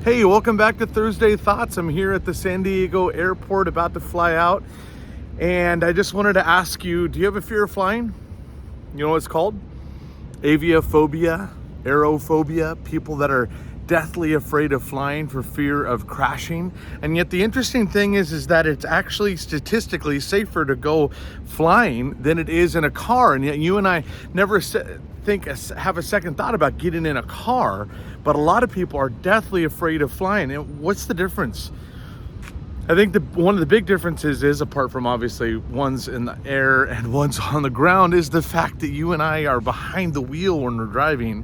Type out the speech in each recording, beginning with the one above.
Hey, welcome back to Thursday Thoughts. I'm here at the San Diego airport about to fly out. And I just wanted to ask you, do you have a fear of flying? You know what it's called? Aviophobia, aerophobia, people that are deathly afraid of flying for fear of crashing. And yet the interesting thing is that it's actually statistically safer to go flying than it is in a car. And yet you and I never have a second thought about getting in a car, but a lot of people are deathly afraid of flying. And what's the difference? I think one of the big differences is, apart from obviously one's in the air and one's on the ground, is the fact that you and I are behind the wheel when we're driving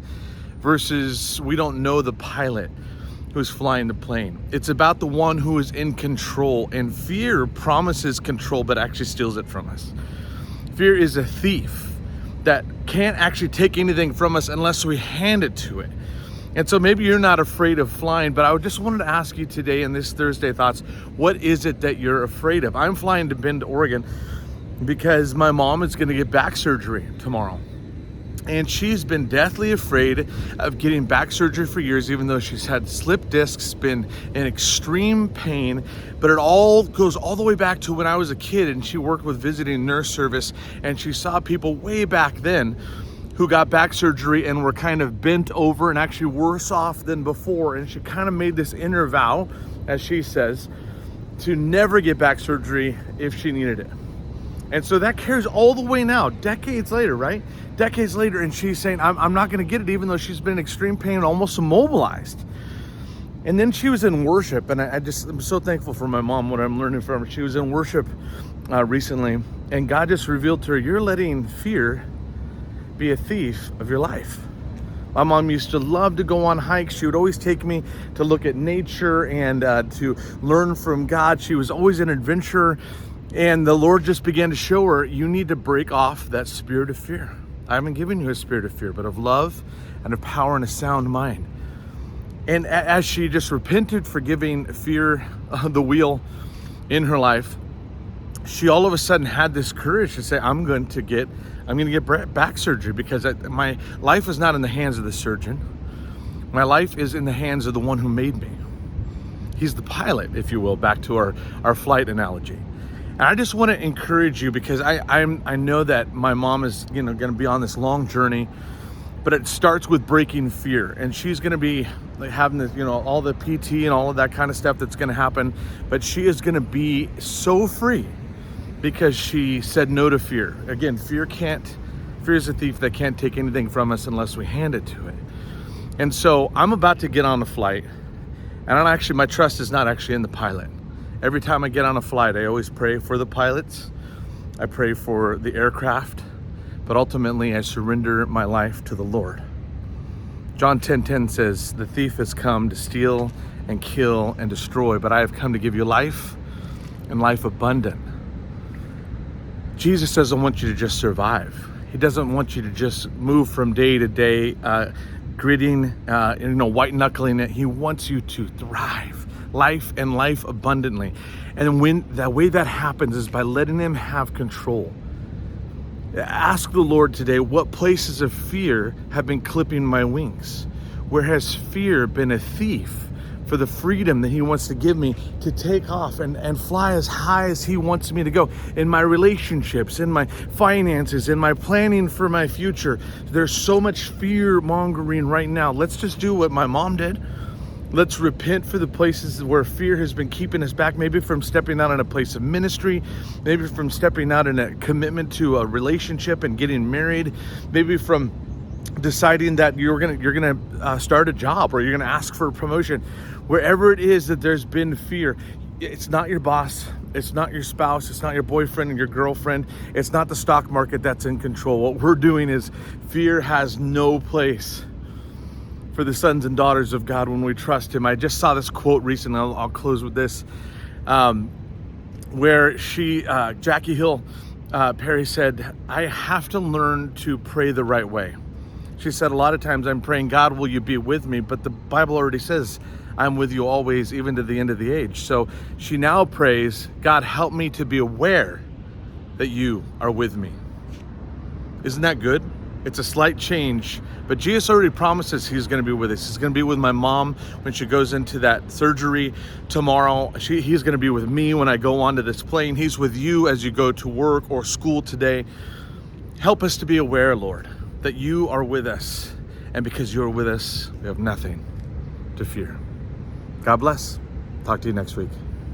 versus we don't know the pilot who's flying the plane. It's about the one who is in control, and fear promises control but actually steals it from us. Fear is a thief that can't actually take anything from us unless we hand it to it. And so maybe you're not afraid of flying, but I just wanted to ask you today in this Thursday Thoughts, what is it that you're afraid of? I'm flying to Bend, Oregon, because my mom is gonna get back surgery tomorrow. And she's been deathly afraid of getting back surgery for years, even though she's had slip discs, been in extreme pain. But it all goes all the way back to when I was a kid and she worked with visiting nurse service, and she saw people way back then who got back surgery and were kind of bent over and actually worse off than before. And she kind of made this inner vow, as she says, to never get back surgery if she needed it. And so that carries all the way now, decades later, right? Decades later, and she's saying, I'm not gonna get it, even though she's been in extreme pain and almost immobilized. And then she was in worship, and I'm so thankful for my mom, what I'm learning from her. She was in worship recently, and God just revealed to her, you're letting fear be a thief of your life. My mom used to love to go on hikes. She would always take me to look at nature and to learn from God. She was always an adventurer. And the Lord just began to show her, you need to break off that spirit of fear. I haven't given you a spirit of fear, but of love and of power and a sound mind. And as she just repented for giving fear the wheel in her life, she all of a sudden had this courage to say, I'm going to get back surgery, because my life is not in the hands of the surgeon. My life is in the hands of the one who made me. He's the pilot, if you will, back to our flight analogy. And I just want to encourage you, because I know that my mom is going to be on this long journey, but it starts with breaking fear. And she's going to be like having this, all the PT and all of that kind of stuff that's going to happen. But she is going to be so free because she said no to fear. Again, fear is a thief that can't take anything from us unless we hand it to it. And so I'm about to get on a flight, and my trust is not actually in the pilot. Every time I get on a flight, I always pray for the pilots. I pray for the aircraft, but ultimately I surrender my life to the Lord. John 10:10 says, the thief has come to steal and kill and destroy, but I have come to give you life and life abundant. Jesus doesn't want you to just survive. He doesn't want you to just move from day to day, gritting, white knuckling it. He wants you to thrive. Life and life abundantly. And when the way that happens is by letting him have control. Ask the Lord today, what places of fear have been clipping my wings? Where has fear been a thief for the freedom that he wants to give me to take off and fly as high as he wants me to go? In my relationships, in my finances, in my planning for my future, there's so much fear mongering right now. Let's just do what my mom did. Let's repent for the places where fear has been keeping us back, maybe from stepping out in a place of ministry, maybe from stepping out in a commitment to a relationship and getting married, maybe from deciding that you're gonna start a job, or you're gonna ask for a promotion. Wherever it is that there's been fear, it's not your boss, it's not your spouse, it's not your boyfriend and your girlfriend, it's not the stock market that's in control. What we're doing is, fear has no place for the sons and daughters of God when we trust him. I just saw this quote recently. I'll close with this, where Jackie Hill Perry said, I have to learn to pray the right way. She said, a lot of times I'm praying, God, will you be with me? But the Bible already says, I'm with you always, even to the end of the age. So she now prays, God, help me to be aware that you are with me. Isn't that good? It's a slight change, but Jesus already promises he's going to be with us. He's going to be with my mom when she goes into that surgery tomorrow. He's going to be with me when I go onto this plane. He's with you as you go to work or school today. Help us to be aware, Lord, that you are with us. And because you're with us, we have nothing to fear. God bless. Talk to you next week.